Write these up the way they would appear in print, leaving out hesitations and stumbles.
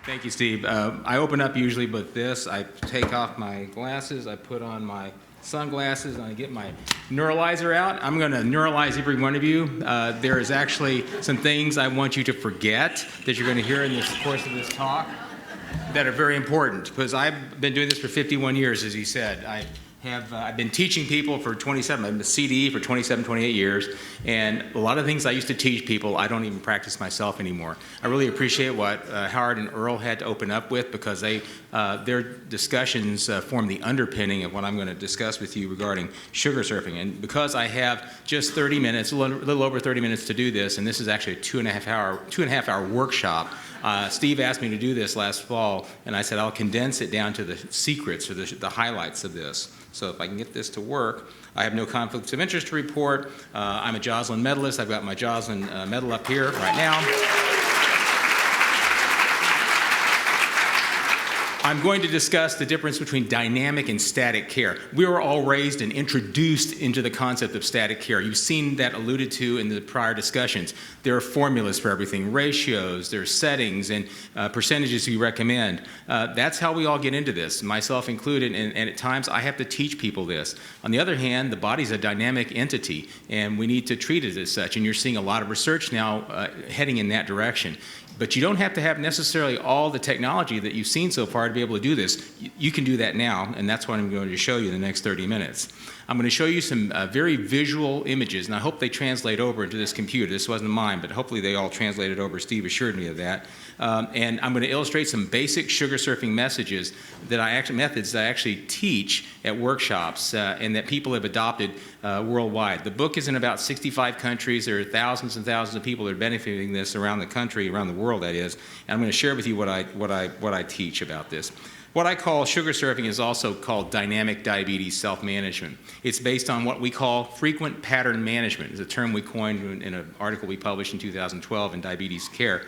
Thank you, Steve. I open up usually with this. I take off my glasses, I put on my sunglasses, and I get my neuralizer out. I'm going to neuralize every one of you. There is actually some things I want you to forget that you're going to hear in the course of this talk that are very important, because I've been doing this for 51 years, as he said. I've been teaching people for 27, I've been a CDE for 27, 28 years, and a lot of things I used to teach people, I don't even practice myself anymore. I really appreciate what Howard and Earl had to open up with, because their discussions form the underpinning of what I'm going to discuss with you regarding sugar surfing. And because I have just 30 minutes, a little over 30 minutes to do this, and this is actually a two and a half hour workshop. Steve asked me to do this last fall, and I said I'll condense it down to the secrets or the highlights of this. So if I can get this to work, I have no conflicts of interest to report. I'm a Joslin medalist. I've got my Joslin medal up here right now. I'm going to discuss the difference between dynamic and static care. We were all raised and introduced into the concept of static care. You've seen that alluded to in the prior discussions. There are formulas for everything, ratios, there's settings, and percentages we recommend. That's how we all get into this, myself included, and at times I have to teach people this. On the other hand, the body's a dynamic entity, and we need to treat it as such, and you're seeing a lot of research now heading in that direction. But you don't have to have necessarily all the technology that you've seen so far to be able to do this. You can do that now, and that's what I'm going to show you in the next 30 minutes. I'm going to show you some very visual images, and I hope they translate over into this computer. This wasn't mine, but hopefully they all translated over. Steve assured me of that. And I'm going to illustrate some basic sugar surfing methods that I actually teach at workshops and that people have adopted worldwide. The book is in about 65 countries. There are thousands and thousands of people that are benefiting this around the country, around the world, that is. And I'm going to share with you what I teach about this. What I call sugar surfing is also called dynamic diabetes self-management. It's based on what we call frequent pattern management. It's a term we coined in an article we published in 2012 in Diabetes Care.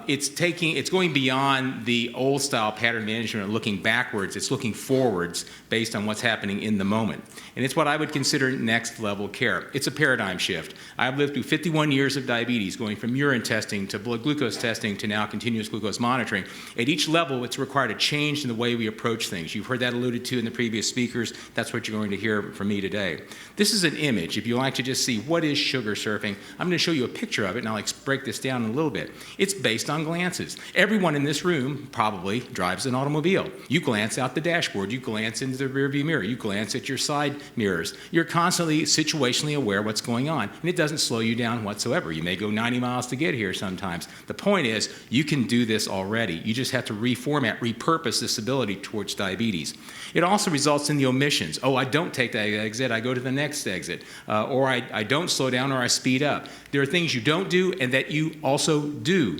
It's going beyond the old style pattern management, looking backwards. It's looking forwards based on what's happening in the moment. And it's what I would consider next level care. It's a paradigm shift. I've lived through 51 years of diabetes, going from urine testing to blood glucose testing to now continuous glucose monitoring. At each level, it's required a change in the way we approach things. You've heard that alluded to in the previous speakers. That's what you're going to hear from me today. This is an image. If you like to just see what is sugar surfing, I'm going to show you a picture of it, and I'll break this down a little bit. It's based on glances. Everyone in this room probably drives an automobile. You glance out the dashboard. You glance into the rearview mirror. You glance at your side mirrors. You're constantly situationally aware of what's going on, and it doesn't slow you down whatsoever. You may go 90 miles to get here sometimes. The point is, you can do this already. You just have to reformat, repurpose this ability towards diabetes. It also results in the omissions. Oh, I don't take that exit, I go to the next exit. Or I don't slow down, or I speed up. There are things you don't do and that you also do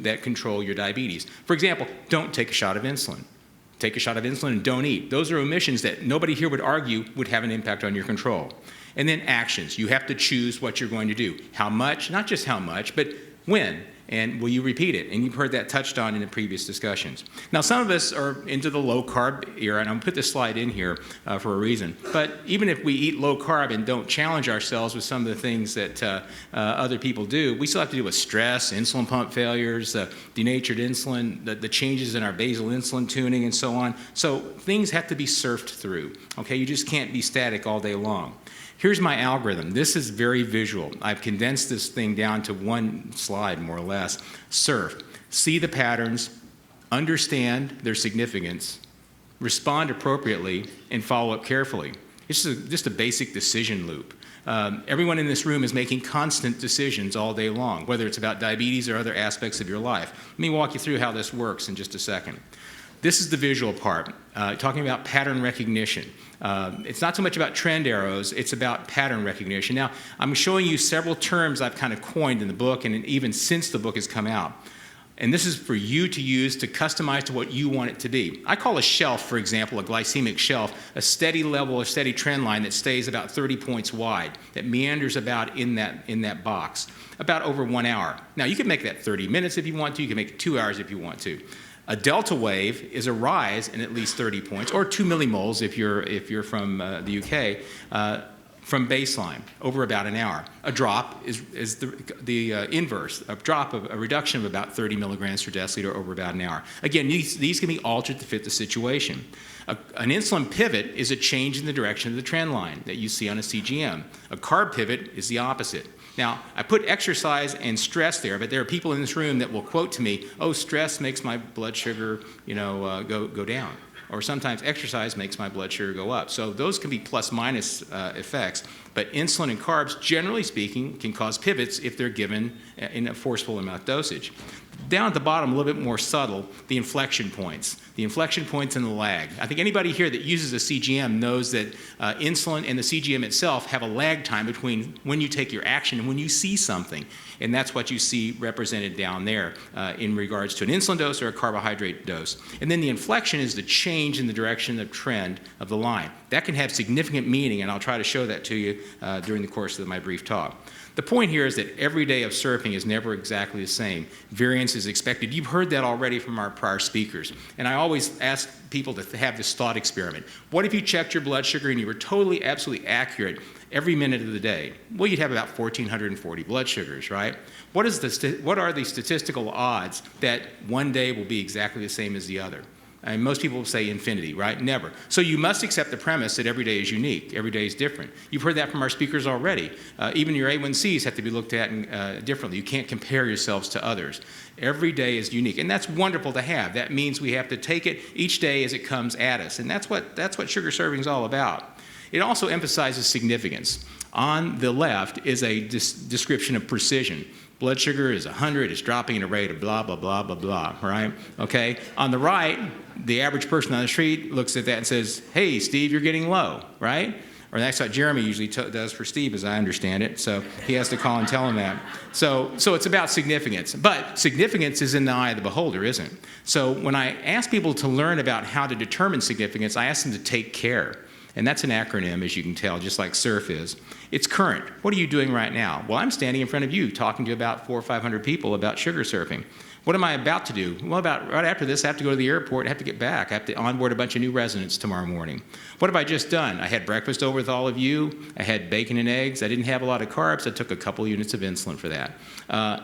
that control your diabetes. For example, don't take a shot of insulin. Take a shot of insulin and don't eat. Those are omissions that nobody here would argue would have an impact on your control. And then actions. You have to choose what you're going to do. How much, not just how much, but when. And will you repeat it? And you've heard that touched on in the previous discussions. Now, some of us are into the low-carb era, and I'm going to put this slide in here for a reason. But even if we eat low-carb and don't challenge ourselves with some of the things that other people do, we still have to deal with stress, insulin pump failures, denatured insulin, the changes in our basal insulin tuning, and so on. So things have to be surfed through. Okay, you just can't be static all day long. Here's my algorithm. This is very visual. I've condensed this thing down to one slide, more or less. Surf. See the patterns, understand their significance, respond appropriately, and follow up carefully. It's just a basic decision loop. Everyone in this room is making constant decisions all day long, whether it's about diabetes or other aspects of your life. Let me walk you through how this works in just a second. This is the visual part, talking about pattern recognition. It's not so much about trend arrows, it's about pattern recognition. Now, I'm showing you several terms I've kind of coined in the book and even since the book has come out. And this is for you to use to customize to what you want it to be. I call a shelf, for example, a glycemic shelf, a steady level, a steady trend line that stays about 30 points wide, that meanders about in that box, about over 1 hour. Now, you can make that 30 minutes if you want to, you can make it 2 hours if you want to. A delta wave is a rise in at least 30 points, or 2 millimoles if you're from the UK. from baseline over about an hour. A drop is the inverse, a reduction of about 30 milligrams per deciliter over about an hour. Again, these can be altered to fit the situation. An insulin pivot is a change in the direction of the trend line that you see on a CGM. A carb pivot is the opposite. Now, I put exercise and stress there, but there are people in this room that will quote to me, oh, stress makes my blood sugar, go down. Or sometimes exercise makes my blood sugar go up. So those can be plus minus effects. But insulin and carbs, generally speaking, can cause pivots if they're given in a forceful amount of dosage. Down at the bottom, a little bit more subtle, the inflection points. The inflection points and the lag. I think anybody here that uses a CGM knows that insulin and the CGM itself have a lag time between when you take your action and when you see something. And that's what you see represented down there in regards to an insulin dose or a carbohydrate dose. And then the inflection is the change in the direction of trend of the line. That can have significant meaning, and I'll try to show that to you during the course of my brief talk. The point here is that every day of surfing is never exactly the same. Variance is expected. You've heard that already from our prior speakers. And I always ask people to have this thought experiment. What if you checked your blood sugar and you were totally, absolutely accurate every minute of the day? Well, you'd have about 1,440 blood sugars, right? What are the statistical odds that one day will be exactly the same as the other? And most people will say infinity, right? Never. So you must accept the premise that every day is unique. Every day is different. You've heard that from our speakers already. Even your A1Cs have to be looked at differently. You can't compare yourselves to others. Every day is unique, and that's wonderful to have. That means we have to take it each day as it comes at us, and that's what sugar serving is all about. It also emphasizes significance. On the left is a description of precision. Blood sugar is 100, it's dropping at a rate of blah, blah, blah, blah, blah, right? Okay? On the right, the average person on the street looks at that and says, hey, Steve, you're getting low, right? Or that's what Jeremy usually does for Steve, as I understand it. So he has to call and tell him that. So it's about significance. But significance is in the eye of the beholder, isn't it? So when I ask people to learn about how to determine significance, I ask them to take care. And that's an acronym, as you can tell, just like SURF is. It's current. What are you doing right now? Well, I'm standing in front of you talking to about 400 or 500 people about sugar surfing. What am I about to do? Well, right after this, I have to go to the airport, I have to get back. I have to onboard a bunch of new residents tomorrow morning. What have I just done? I had breakfast over with all of you. I had bacon and eggs. I didn't have a lot of carbs. I took a couple units of insulin for that.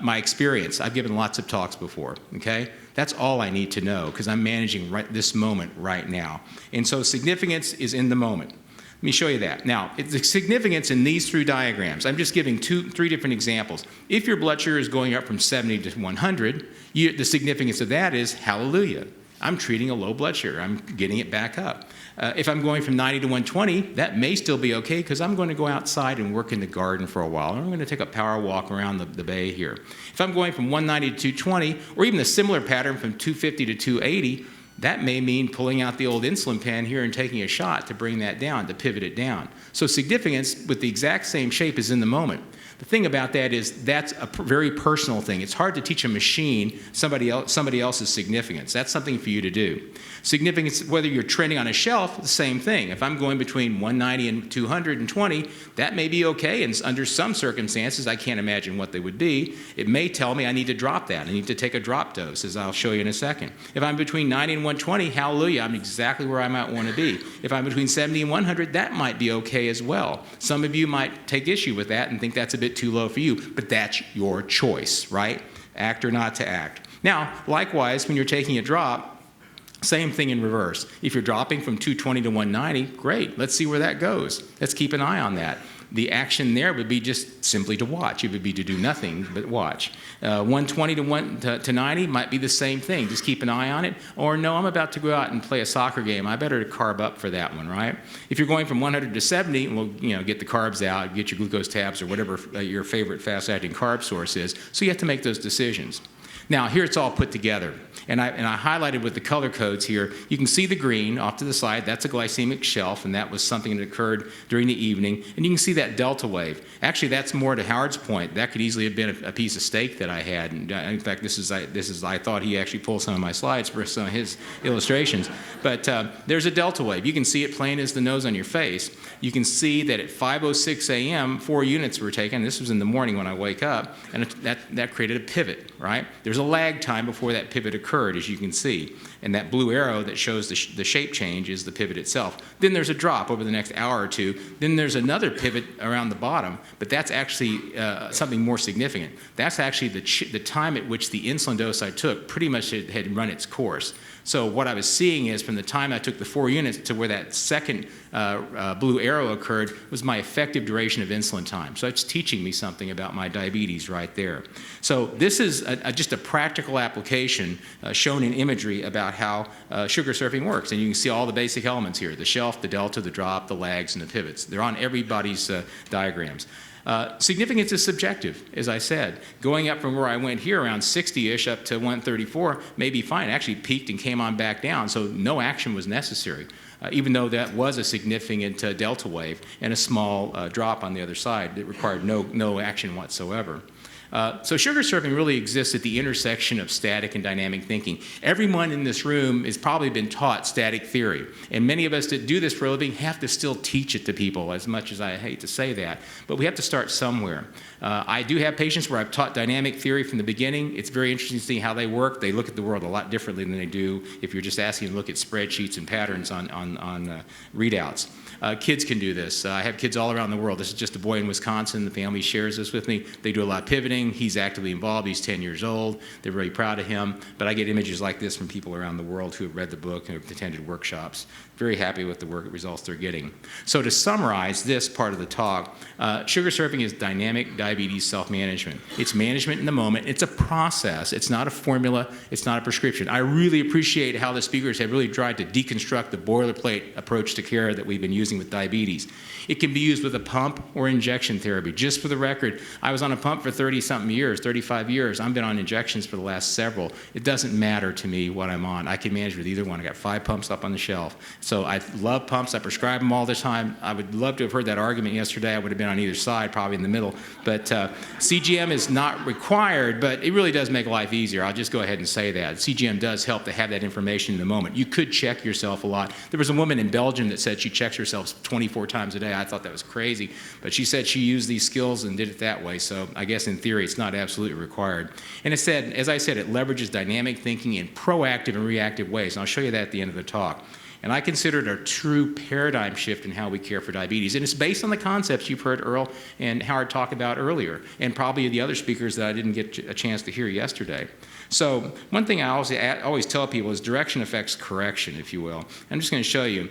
My experience, I've given lots of talks before, okay? That's all I need to know because I'm managing this moment right now. And so significance is in the moment. Let me show you that. Now, the significance in these three diagrams, I'm just giving three different examples. If your blood sugar is going up from 70 to 100, the significance of that is, hallelujah, I'm treating a low blood sugar. I'm getting it back up. If I'm going from 90 to 120, that may still be okay because I'm going to go outside and work in the garden for a while. I'm going to take a power walk around the bay here. If I'm going from 190 to 220, or even a similar pattern from 250 to 280, that may mean pulling out the old insulin pen here and taking a shot to bring that down, to pivot it down. So significance with the exact same shape is in the moment. The thing about that is that's a very personal thing. It's hard to teach a machine somebody else's significance. That's something for you to do. Significance, whether you're trending on a shelf, the same thing. If I'm going between 190 and 220, that may be okay. And under some circumstances, I can't imagine what they would be. It may tell me I need to drop that. I need to take a drop dose, as I'll show you in a second. If I'm between 90 and 120, hallelujah, I'm exactly where I might want to be. If I'm between 70 and 100, that might be okay as well. Some of you might take issue with that and think that's a bit too low for you, but that's your choice, right? Act or not to act. Now, likewise, when you're taking a drop, same thing in reverse. If you're dropping from 220 to 190, great. Let's see where that goes. Let's keep an eye on that. The action there would be just simply to watch. It would be to do nothing but watch. 120 to 90 might be the same thing. Just keep an eye on it. Or no, I'm about to go out and play a soccer game. I better carb up for that one, right? If you're going from 100 to 70, well, get the carbs out, get your glucose tabs or whatever your favorite fast-acting carb source is. So you have to make those decisions. Now, here it's all put together. And I highlighted with the color codes here. You can see the green off to the side. That's a glycemic shelf, and that was something that occurred during the evening. And you can see that delta wave. Actually, that's more to Howard's point. That could easily have been a piece of steak that I had. And in fact, I thought he actually pulled some of my slides for some of his illustrations. But there's a delta wave. You can see it plain as the nose on your face. You can see that at 5:06 a.m., 4 units were taken. This was in the morning when I wake up, and that created a pivot, right? There's There's a lag time before that pivot occurred, as you can see. And that blue arrow that shows the shape change is the pivot itself. Then there's a drop over the next hour or two. Then there's another pivot around the bottom, but that's actually something more significant. That's actually the time at which the insulin dose I took pretty much had run its course. So what I was seeing is from the time I took the 4 units to where that second blue arrow occurred was my effective duration of insulin time. So it's teaching me something about my diabetes right there. So this is just a practical application shown in imagery about how sugar surfing works. And you can see all the basic elements here: the shelf, the delta, the drop, the lags, and the pivots. They're on everybody's diagrams. Significance is subjective, as I said. Going up from where I went here around 60-ish up to 134 may be fine. Actually peaked and came on back down, so no action was necessary, even though that was a significant delta wave and a small drop on the other side that required no action whatsoever. So sugar surfing really exists at the intersection of static and dynamic thinking. Everyone in this room has probably been taught static theory, and many of us that do this for a living have to still teach it to people, as much as I hate to say that, but we have to start somewhere. I do have patients where I've taught dynamic theory from the beginning. It's very interesting to see how they work. They look at the world a lot differently than they do if you're just asking them to look at spreadsheets and patterns on readouts. Kids can do this. I have kids all around the world. This is just a boy in Wisconsin. The family shares this with me. They do a lot of pivoting. He's actively involved. He's 10 years old. They're very proud of him. But I get images like this from people around the world who have read the book and have attended workshops. Very happy with the work results they're getting. So to summarize this part of the talk, sugar surfing is dynamic diabetes self-management. It's management in the moment. It's a process. It's not a formula. It's not a prescription. I really appreciate how the speakers have really tried to deconstruct the boilerplate approach to care that we've been using with diabetes. It can be used with a pump or injection therapy. Just for the record, I was on a pump for 30-something years, 35 years. I've been on injections for the last several. It doesn't matter to me what I'm on. I can manage with either one. I got 5 pumps up on the shelf. So I love pumps. I prescribe them all the time. I would love to have heard that argument yesterday. I would have been on either side, probably in the middle. But CGM is not required, but it really does make life easier. I'll just go ahead and say that. CGM does help to have that information in the moment. You could check yourself a lot. There was a woman in Belgium that said she checks herself 24 times a day. I thought that was crazy, but she said she used these skills and did it that way. So I guess in theory, it's not absolutely required. And it said, as I said, it leverages dynamic thinking in proactive and reactive ways. And I'll show you that at the end of the talk. And I consider it a true paradigm shift in how we care for diabetes. And it's based on the concepts you've heard Earl and Howard talk about earlier, and probably the other speakers that I didn't get a chance to hear yesterday. So one thing I always tell people is direction affects correction, if you will. I'm just going to show you.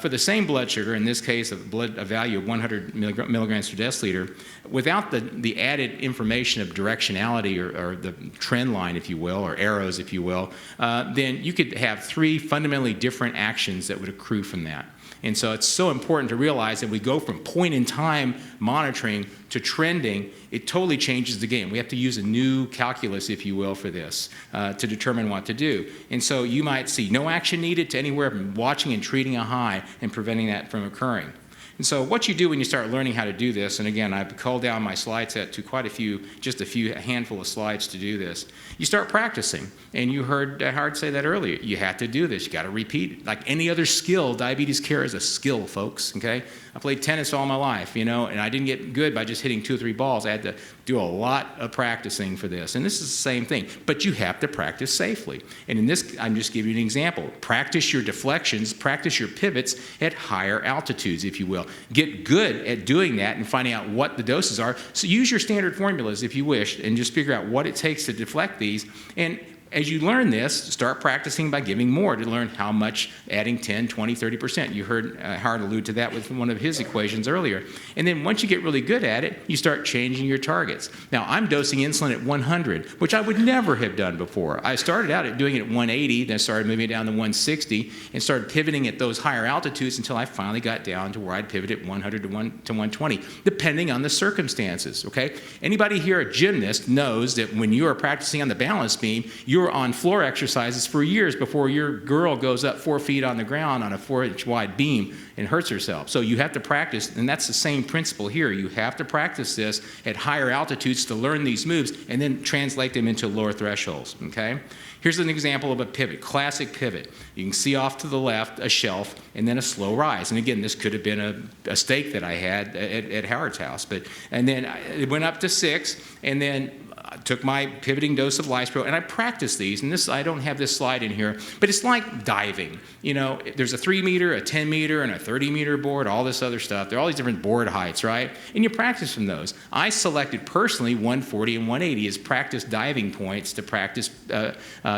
For the same blood sugar, in this case a value of 100 milligrams per deciliter, without the added information of directionality or the trend line, if you will, or arrows, if you will, then you could have 3 fundamentally different actions that would accrue from that. And so it's so important to realize that we go from point-in-time monitoring to trending. It totally changes the game. We have to use a new calculus, if you will, for this to determine what to do. And so you might see no action needed to anywhere from watching and treating a high and preventing that from occurring. And so what you do when you start learning how to do this, and again, I've culled down my slide set to quite a handful of slides to do this. You start practicing, and you heard Howard say that earlier. You have to do this. You got to repeat it. Like any other skill, diabetes care is a skill, folks, okay? I played tennis all my life, and I didn't get good by just hitting 2 or 3 balls. I had to do a lot of practicing for this, and this is the same thing, but you have to practice safely. And in this, I'm just giving you an example. Practice your deflections, practice your pivots at higher altitudes, if you will. Get good at doing that and finding out what the doses are. So use your standard formulas if you wish, and just figure out what it takes to deflect these. And as you learn this, start practicing by giving more to learn how much adding 10, 20, 30%. You heard Howard allude to that with one of his equations earlier. And then once you get really good at it, you start changing your targets. Now, I'm dosing insulin at 100, which I would never have done before. I started out at doing it at 180, then started moving it down to 160, and started pivoting at those higher altitudes until I finally got down to where I'd pivot at 100 to 120, depending on the circumstances, okay? Anybody here, a gymnast, knows that when you are practicing on the balance beam, you're on floor exercises for years before your girl goes up 4 feet on the ground on a 4-inch wide beam and hurts herself. So you have to practice, and that's the same principle here. You have to practice this at higher altitudes to learn these moves and then translate them into lower thresholds, okay? Here's an example of a pivot, classic pivot. You can see off to the left a shelf and then a slow rise. And again, this could have been a steak that I had at Howard's house. And then it went up to 6, and then I took my pivoting dose of Lispro, and I practiced these. And this, I don't have this slide in here, but it's like diving. You know, there's a 3-meter, a 10-meter, and a 30-meter board, all this other stuff. There are all these different board heights, right? And you practice from those. I selected personally 140 and 180 as practice diving points to practice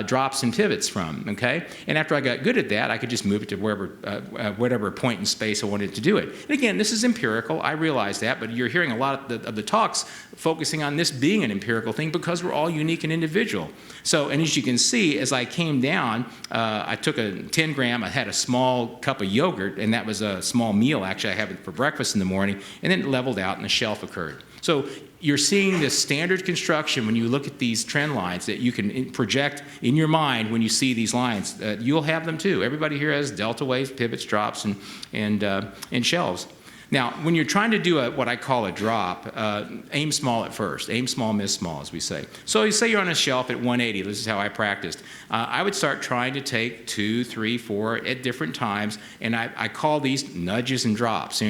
drops and pivots from, okay? And after I got good at that, I could just move it to whatever point in space I wanted to do it. And again, this is empirical. I realize that, but you're hearing a lot of the talks focusing on this being an empirical thing because we're all unique and individual. So, and as you can see, as I came down, I took a 10 gram, I had a small cup of yogurt, and that was a small meal, actually. I have it for breakfast in the morning, and then it leveled out and the shelf occurred. So you're seeing this standard construction when you look at these trend lines that you can project in your mind when you see these lines. You'll have them too. Everybody here has delta waves, pivots, drops, and shelves. Now, when you're trying to do what I call a drop, aim small at first. Aim small, miss small, as we say. So you say you're on a shelf at 180. This is how I practiced. I would start trying to take 2, 3, 4 at different times, and I call these nudges and drops.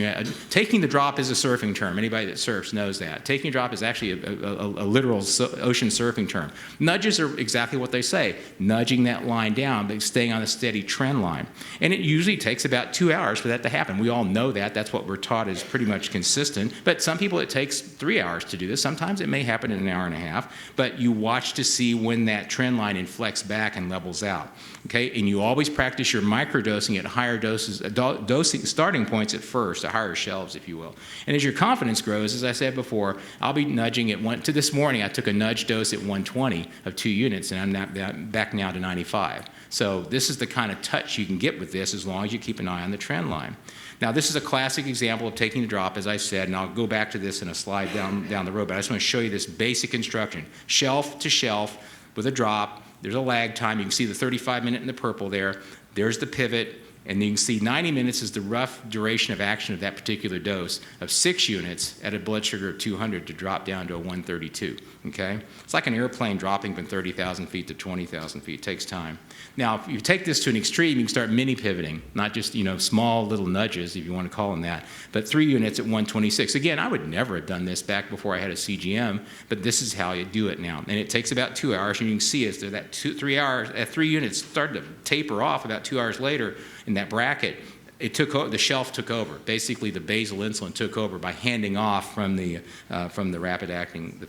Taking the drop is a surfing term. Anybody that surfs knows that. Taking a drop is actually a literal ocean surfing term. Nudges are exactly what they say, nudging that line down, but staying on a steady trend line. And it usually takes about 2 hours for that to happen. We all know that. That's what we're taught is pretty much consistent, but some people it takes 3 hours to do this. Sometimes it may happen in an hour and a half, but you watch to see when that trend line inflects back and levels out, okay? And you always practice your microdosing at higher doses, dosing starting points at first, at higher shelves, if you will. And as your confidence grows, as I said before, I'll be nudging at this morning I took a nudge dose at 120 of 2 units, and I'm back now to 95. So this is the kind of touch you can get with this as long as you keep an eye on the trend line. Now, this is a classic example of taking the drop, as I said, and I'll go back to this in a slide down the road, but I just want to show you this basic instruction. Shelf to shelf with a drop. There's a lag time. You can see the 35-minute in the purple there. There's the pivot, and you can see 90 minutes is the rough duration of action of that particular dose of 6 units at a blood sugar of 200 to drop down to a 132, okay? It's like an airplane dropping from 30,000 feet to 20,000 feet. It takes time. Now, if you take this to an extreme, you can start mini-pivoting, not just, small little nudges, if you want to call them that, but 3 units at 126. Again, I would never have done this back before I had a CGM, but this is how you do it now. And it takes about 2 hours, and you can see as that 3 hours, 3 units started to taper off about 2 hours later in that bracket. The shelf took over. Basically, the basal insulin took over by handing off from the rapid-acting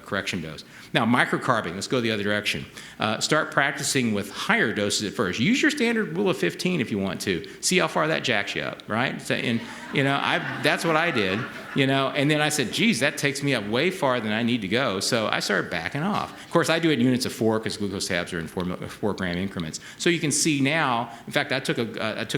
correction dose. Now, microcarbing. Let's go the other direction. Start practicing with higher doses at first. Use your standard rule of 15 if you want to. See how far that jacks you up, right? So, and that's what I did. And then I said, geez, that takes me up way farther than I need to go. So I started backing off. Of course, I do it in units of 4 because glucose tabs are in 4-gram increments. So you can see now, in fact, I took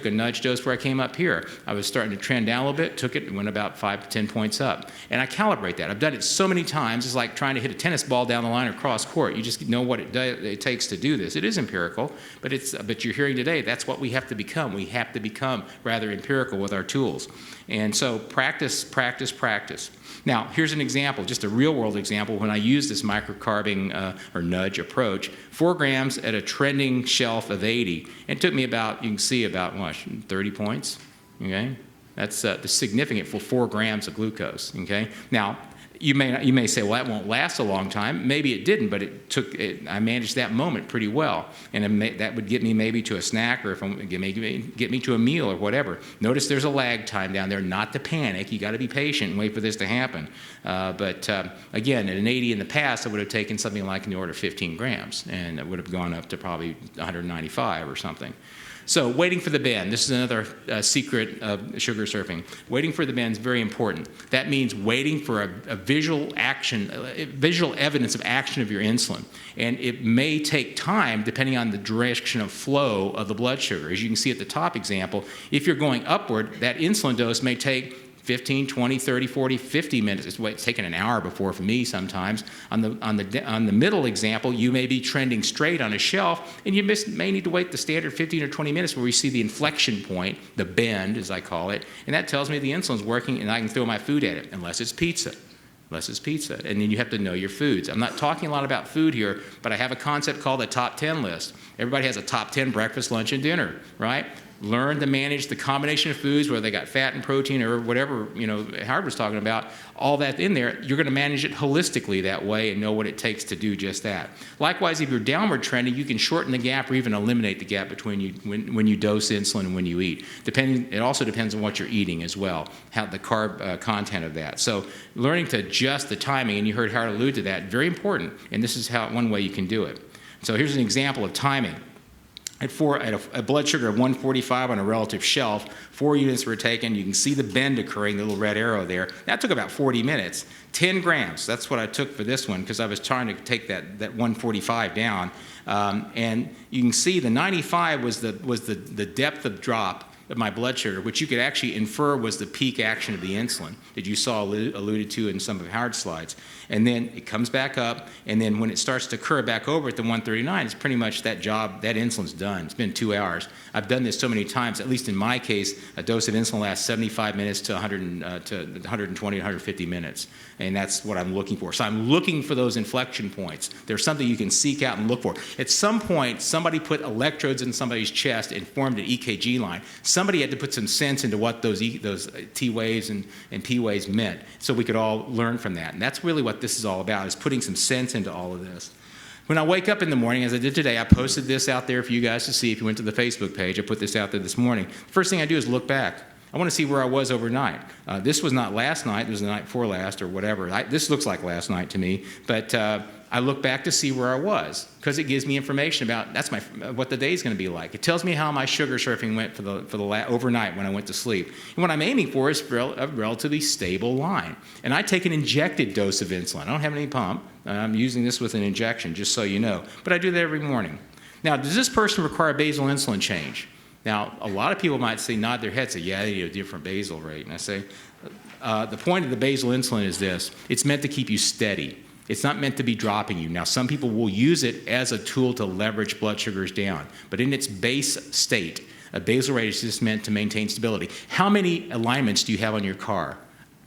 a nudge dose where I came up here. I was starting to trend down a little bit, took it, and went about 5 to 10 points up. And I calibrate that. I've done it so many times. It's like trying to hit a tennis ball down the line or cross court. You just know what it takes to do this. It is empirical, but you're hearing today, that's what we have to become. We have to become rather empirical with our tools. And so practice, practice, practice. Now, here's an example, just a real-world example when I use this microcarbing or nudge approach. 4 grams at a trending shelf of 80. It took me about, you can see about, 30 points, okay? That's significant for 4 grams of glucose, okay? Now, you may say, well, that won't last a long time. Maybe it didn't, but I managed that moment pretty well. And that would get me maybe to a snack, or get me to a meal or whatever. Notice there's a lag time down there, not to panic. You got to be patient and wait for this to happen. But again, at an 80 in the past, I would have taken something like in the order of 15 grams, and it would have gone up to probably 195 or something. So waiting for the bend. This is another secret of sugar surfing. Waiting for the bend is very important. That means waiting for a visual action, visual evidence of action of your insulin. And it may take time depending on the direction of flow of the blood sugar. As you can see at the top example, if you're going upward, that insulin dose may take 15, 20, 30, 40, 50 minutes. It's taken an hour before for me sometimes. On the middle example, you may be trending straight on a shelf, and you may need to wait the standard 15 or 20 minutes where we see the inflection point, the bend, as I call it, and that tells me the insulin's working and I can throw my food at it, unless it's pizza. And then you have to know your foods. I'm not talking a lot about food here, but I have a concept called the top 10 list. Everybody has a top 10 breakfast, lunch, and dinner, right? learn to manage the combination of foods, whether they got fat and protein or whatever, Howard was talking about, all that in there, you're going to manage it holistically that way and know what it takes to do just that. Likewise, if you're downward trending, you can shorten the gap or even eliminate the gap between you when you dose insulin and when you eat. It also depends on what you're eating as well, how the carb content of that. So learning to adjust the timing, and you heard Howard allude to that, very important, and this is one way you can do it. So here's an example of timing. At a blood sugar of 145 on a relative shelf, 4 units were taken. You can see the bend occurring, the little red arrow there. That took about 40 minutes. 10 grams, that's what I took for this one because I was trying to take that 145 down. And you can see the 95 was the depth of drop of my blood sugar, which you could actually infer was the peak action of the insulin that you saw alluded to in some of Howard's slides. And then it comes back up, and then when it starts to curve back over at the 139, it's pretty much that insulin's done. It's been 2 hours. I've done this so many times, at least in my case, a dose of insulin lasts 75 minutes to 120, 150 minutes, and that's what I'm looking for. So I'm looking for those inflection points. There's something you can seek out and look for. At some point, somebody put electrodes in somebody's chest and formed an EKG line. Somebody had to put some sense into what those T waves and P waves meant, so we could all learn from that. And that's really what this is all about, is putting some sense into all of this. When I wake up in the morning, as I did today, I posted this out there for you guys to see. If you went to the Facebook page, I put this out there this morning. First thing I do is look back. I want to see where I was overnight. This was not last night. It was the night before last or whatever. This looks like last night to me. But I look back to see where I was because it gives me information about what the day's going to be like. It tells me how my sugar surfing went for the overnight when I went to sleep. And what I'm aiming for is a relatively stable line. And I take an injected dose of insulin. I don't have any pump. I'm using this with an injection, just so you know. But I do that every morning. Now, does this person require basal insulin change? Now, a lot of people might nod their heads, say, yeah, they need a different basal rate. And I say, the point of the basal insulin is this. It's meant to keep you steady. It's not meant to be dropping you. Now, some people will use it as a tool to leverage blood sugars down. But in its base state, a basal rate is just meant to maintain stability. How many alignments do you have on your car?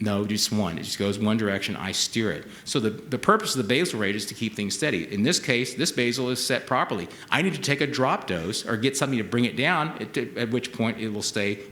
No, just one. It just goes one direction. I steer it. So the purpose of the basal rate is to keep things steady. In this case, this basal is set properly. I need to take a drop dose or get something to bring it down, at which point it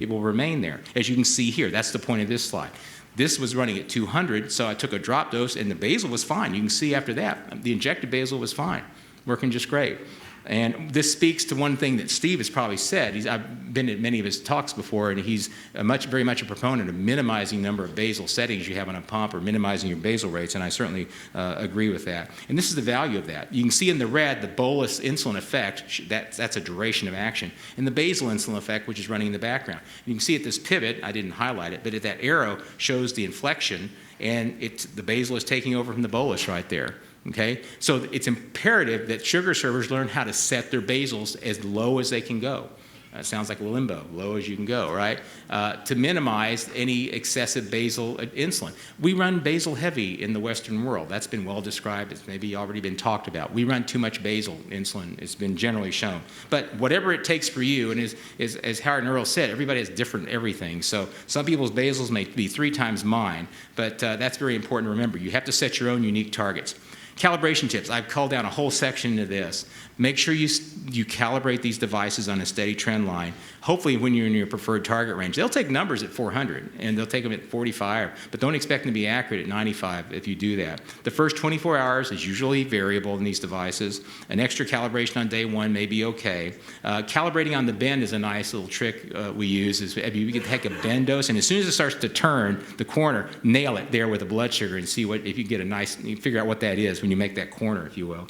will remain there. As you can see here, that's the point of this slide. This was running at 200, so I took a drop dose, and the basal was fine. You can see after that, the injected basal was fine, working just great. And this speaks to one thing that Steve has probably said. I've been at many of his talks before, and he's very much a proponent of minimizing the number of basal settings you have on a pump or minimizing your basal rates, and I certainly agree with that. And this is the value of that. You can see in the red the bolus insulin effect, that's a duration of action, and the basal insulin effect, which is running in the background. You can see at this pivot, I didn't highlight it, but at that arrow shows the inflection, and the basal is taking over from the bolus right there. Okay? So it's imperative that sugar servers learn how to set their basals as low as they can go. It sounds like a limbo, low as you can go, right? To minimize any excessive basal insulin. We run basal heavy in the Western world. That's been well described. It's maybe already been talked about. We run too much basal insulin. It's been generally shown. But whatever it takes for you, and as Howard and Earl said, everybody has different everything. So some people's basals may be 3 times mine, but that's very important to remember. You have to set your own unique targets. Calibration tips. I've called down a whole section into this. Make sure you calibrate these devices on a steady trend line. Hopefully when you're in your preferred target range. They'll take numbers at 400 and they'll take them at 45, but don't expect them to be accurate at 95 if you do that. The first 24 hours is usually variable in these devices. An extra calibration on day 1 may be okay. Calibrating on the bend is a nice little trick we use. Is if you can take a bend dose, and as soon as it starts to turn the corner, nail it there with a blood sugar and see if you get you figure out what that is when you make that corner, if you will.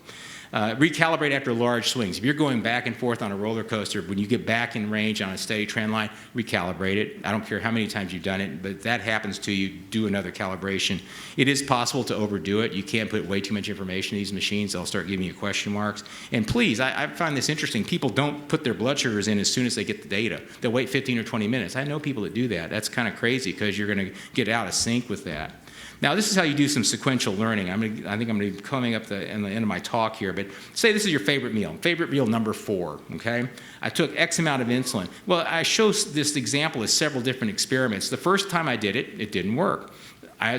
Recalibrate after large swings. If you're going back and forth on a roller coaster, when you get back in range on a steady trend line, recalibrate it. I don't care how many times you've done it, but if that happens to you, do another calibration. It is possible to overdo it. You can't put way too much information in these machines. They'll start giving you question marks. And please, I find this interesting. People don't put their blood sugars in as soon as they get the data. They'll wait 15 or 20 minutes. I know people that do that. That's kind of crazy because you're going to get out of sync with that. Now, this is how you do some sequential learning. I think I'm going to be coming up in the end of my talk here, but say this is your favorite meal number 4, okay? I took X amount of insulin. Well, I show this example as several different experiments. The first time I did it, it didn't work.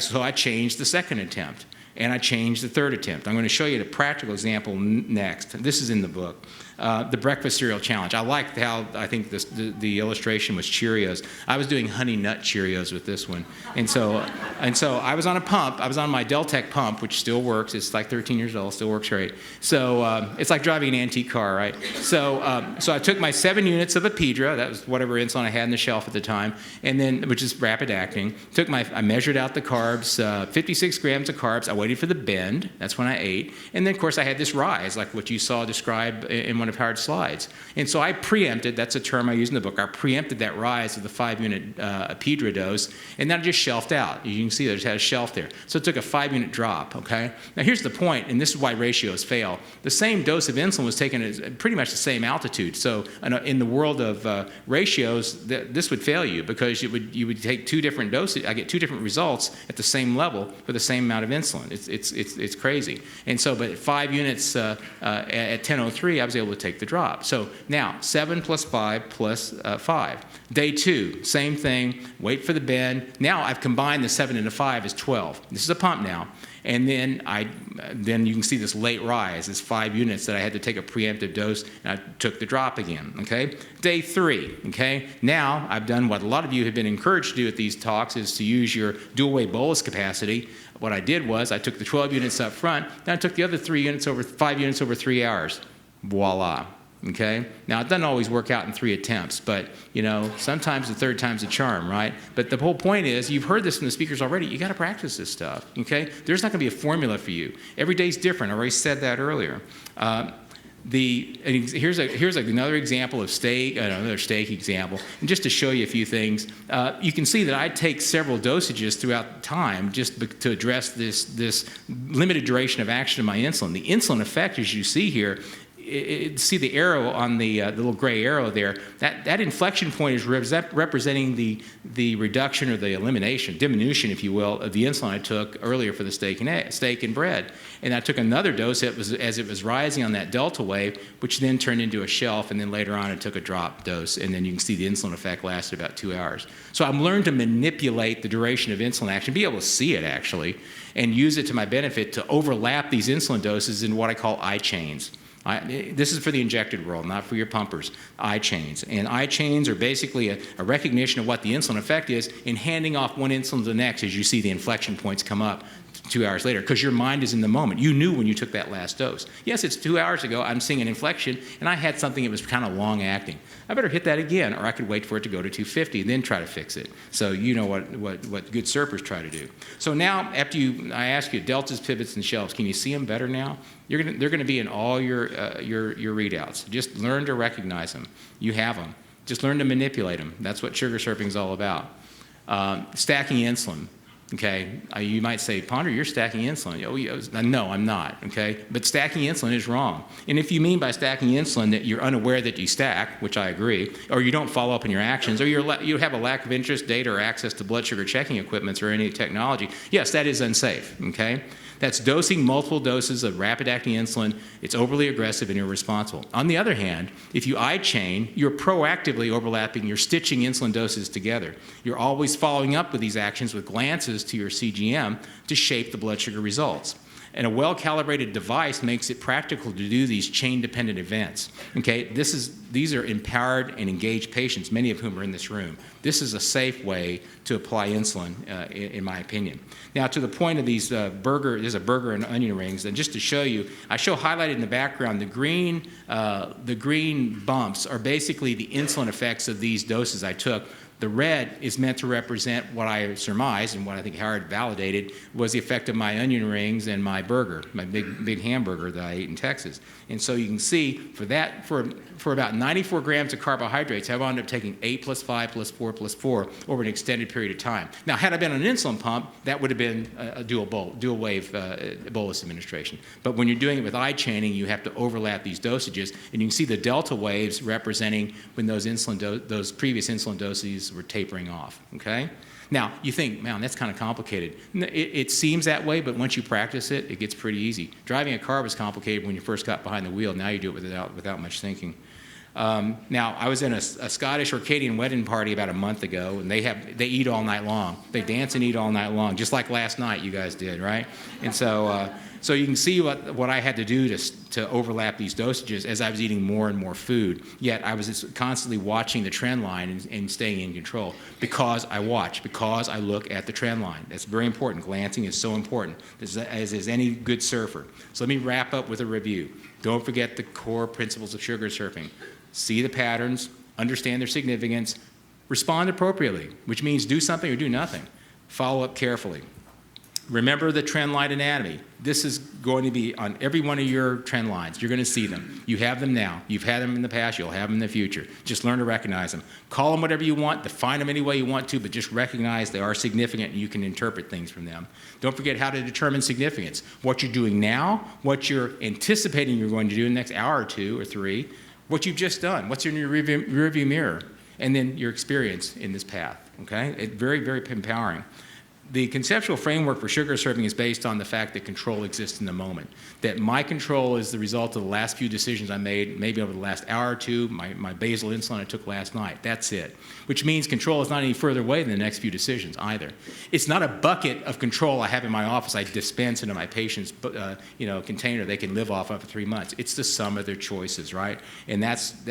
So I changed the second attempt. and I changed the third attempt. I'm going to show you the practical example next. This is in the book. The breakfast cereal challenge. I liked how I think the illustration was Cheerios. I was doing Honey Nut Cheerios with this one, and so I was on a pump. I was on my Deltec pump, which still works. It's like 13 years old, still works great. So it's like driving an antique car, right? So I took my 7 units of Apidra, that was whatever insulin I had on the shelf at the time, and then which is rapid acting. I measured out the carbs, 56 grams of carbs. I waited for the bend. That's when I ate, and then of course I had this rise, like what you saw described in one of Howard's slides. And so I preempted, that's a term I use in the book, I preempted that rise of the 5-unit Apidra dose, and then I just shelved out. You can see I just had a shelf there. So it took a 5-unit drop, okay? Now here's the point, and this is why ratios fail. The same dose of insulin was taken at pretty much the same altitude. So in the world of ratios, this would fail you because you would take 2 different doses. I get 2 different results at the same level for the same amount of insulin. It's crazy. And so, but at 5 units at 10:03, I was able to take the drop. So now 7 plus 5 plus 5. Day 2, same thing. Wait for the bend. Now I've combined the 7 and the 5 is 12. This is a pump now. And then you can see this late rise, this 5 units that I had to take a preemptive dose, and I took the drop again, okay? Day 3, okay? Now I've done what a lot of you have been encouraged to do at these talks is to use your dual-wave bolus capacity. What I did was I took the 12 units up front, then I took the other 5 units over 3 hours. Voila. Okay? Now, it doesn't always work out in 3 attempts, but, sometimes the third time's a charm, right? But the whole point is, you've heard this from the speakers already, you got to practice this stuff, okay? There's not going to be a formula for you. Every day's different. I already said that earlier. Here's another example of another steak example. And just to show you a few things, you can see that I take several dosages throughout time just to address this limited duration of action of my insulin. The insulin effect, as you see here, see the arrow on the little gray arrow there, that inflection point is representing the reduction or the diminution, if you will, of the insulin I took earlier for the steak and bread. And I took another dose as it was rising on that delta wave, which then turned into a shelf, and then later on I took a drop dose, and then you can see the insulin effect lasted about 2 hours. So I've learned to manipulate the duration of insulin action, be able to see it actually, and use it to my benefit to overlap these insulin doses in what I call I chains. This is for the injected world, not for your pumpers. I chains. And I chains are basically a recognition of what the insulin effect is in handing off one insulin to the next as you see the inflection points come up 2 hours later, because your mind is in the moment. You knew when you took that last dose. Yes, it's 2 hours ago, I'm seeing an inflection, and I had something that was kind of long acting. I better hit that again, or I could wait for it to go to 250 and then try to fix it. So you know what good surfers try to do. So now, after I ask you, deltas, pivots, and shelves, can you see them better now? They're going to be in all your readouts. Just learn to recognize them. You have them. Just learn to manipulate them. That's what sugar surfing is all about. Stacking insulin. Okay, you might say, Ponder, you're stacking insulin. Oh, yes. No, I'm not, okay? But stacking insulin is wrong. And if you mean by stacking insulin that you're unaware that you stack, which I agree, or you don't follow up in your actions, or you have a lack of interest, data, or access to blood sugar checking equipments or any technology, yes, that is unsafe, okay? That's dosing multiple doses of rapid-acting insulin. It's overly aggressive and irresponsible. On the other hand, if you I-chain, you're proactively overlapping, you're stitching insulin doses together. You're always following up with these actions with glances to your CGM to shape the blood sugar results. And a well-calibrated device makes it practical to do these chain-dependent events. Okay, these are empowered and engaged patients, many of whom are in this room. This is a safe way to apply insulin, in my opinion. Now, to the point of these there's a burger and onion rings, and just to show you, I show highlighted in the background the green bumps are basically the insulin effects of these doses I took. The red is meant to represent what I surmised and what I think Howard validated was the effect of my onion rings and my burger, my big hamburger that I ate in Texas. And so you can see for about 94 grams of carbohydrates, I wound up taking 8 plus 5 plus 4 plus 4 over an extended period of time. Now, had I been on an insulin pump, that would have been a dual wave bolus administration. But when you're doing it with I-chaining, you have to overlap these dosages, and you can see the delta waves representing when those previous insulin doses were tapering off, okay? Now, you think, man, that's kind of complicated. It seems that way, but once you practice it, it gets pretty easy. Driving a car was complicated when you first got behind the wheel. Now you do it without much thinking. Now, I was in a Scottish Orcadian wedding party about a month ago, and they eat all night long. They dance and eat all night long, just like last night you guys did, right? And so, so you can see what I had to do to overlap these dosages as I was eating more and more food. Yet I was just constantly watching the trend line and staying in control because I watch, because I look at the trend line. That's very important. Glancing is so important, as is any good surfer. So let me wrap up with a review. Don't forget the core principles of sugar surfing. See the patterns, understand their significance, respond appropriately, which means do something or do nothing. Follow up carefully. Remember the trend line anatomy. This is going to be on every one of your trend lines. You're going to see them. You have them now. You've had them in the past. You'll have them in the future. Just learn to recognize them. Call them whatever you want. Define them any way you want to, but just recognize they are significant and you can interpret things from them. Don't forget how to determine significance. What you're doing now, what you're anticipating you're going to do in the next hour or two or three, what you've just done, what's in your rearview mirror, and then your experience in this path. Okay? It's very, very empowering. The conceptual framework for sugar surfing is based on the fact that control exists in the moment. That my control is the result of the last few decisions I made, maybe over the last hour or two, my basal insulin I took last night. That's it. Which means control is not any further away than the next few decisions either. It's not a bucket of control I have in my office I dispense into my patient's container they can live off of for 3 months. It's the sum of their choices, right? And that's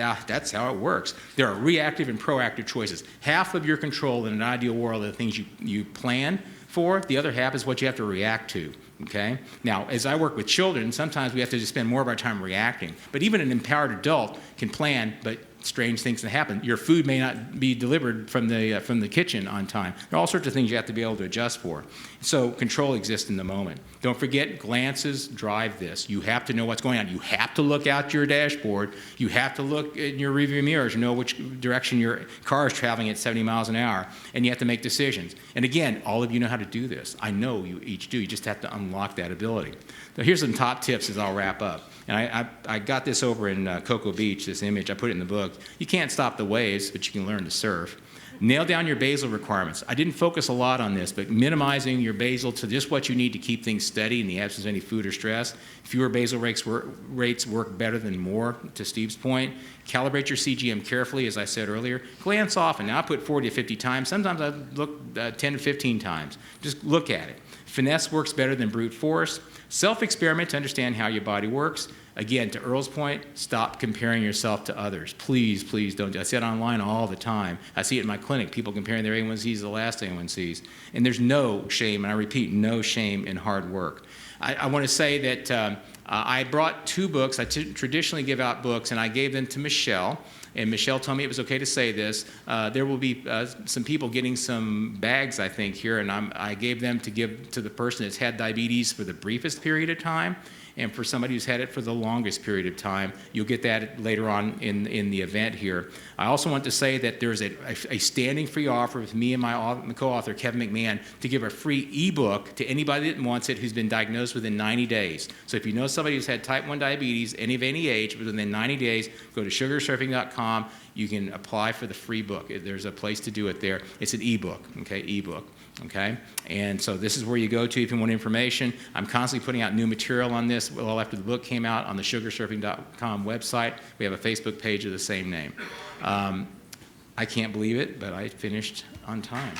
how it works. There are reactive and proactive choices. Half of your control in an ideal world are the things you plan for. The other half is what you have to react to, okay? Now, as I work with children, sometimes we have to just spend more of our time reacting. But even an empowered adult can plan, but strange things can happen. Your food may not be delivered from the kitchen on time. There are all sorts of things you have to be able to adjust for. So control exists in the moment. Don't forget, glances drive this. You have to know what's going on. You have to look out your dashboard. You have to look in your rearview mirrors to know which direction your car is traveling at 70 miles an hour, and you have to make decisions. And again, all of you know how to do this. I know you each do. You just have to unlock that ability. So here's some top tips as I'll wrap up. And I got this over in Cocoa Beach, this image. I put it in the book. You can't stop the waves, but you can learn to surf. Nail down your basal requirements. I didn't focus a lot on this, but minimizing your basal to just what you need to keep things steady in the absence of any food or stress. Fewer basal rates work better than more, to Steve's point. Calibrate your CGM carefully, as I said earlier. Glance often. Now I put 40 to 50 times. Sometimes I look 10 to 15 times. Just look at it. Finesse works better than brute force. Self-experiment to understand how your body works. Again, to Earl's point, stop comparing yourself to others. Please, please don't. I see it online all the time. I see it in my clinic, people comparing their A1Cs to the last A1Cs. And there's no shame, and I repeat, no shame in hard work. I want to say that I brought 2 books. I traditionally give out books, and I gave them to Michelle. And Michelle told me it was okay to say this. There will be some people getting some bags, I think, here, and I gave them to give to the person that's had diabetes for the briefest period of time, and for somebody who's had it for the longest period of time. You'll get that later on in the event here. I also want to say that there's a standing free offer with me and my co-author, Kevin McMahon, to give a free ebook to anybody that wants it who's been diagnosed within 90 days. So if you know somebody who's had type 1 diabetes, any of any age, within 90 days, go to sugarsurfing.com. You can apply for the free book. There's a place to do it there. It's an ebook, okay, ebook. Okay, and so this is where you go to if you want information. I'm constantly putting out new material on this. Well, after the book came out on the sugarsurfing.com website, we have a Facebook page of the same name. I can't believe it, but I finished on time.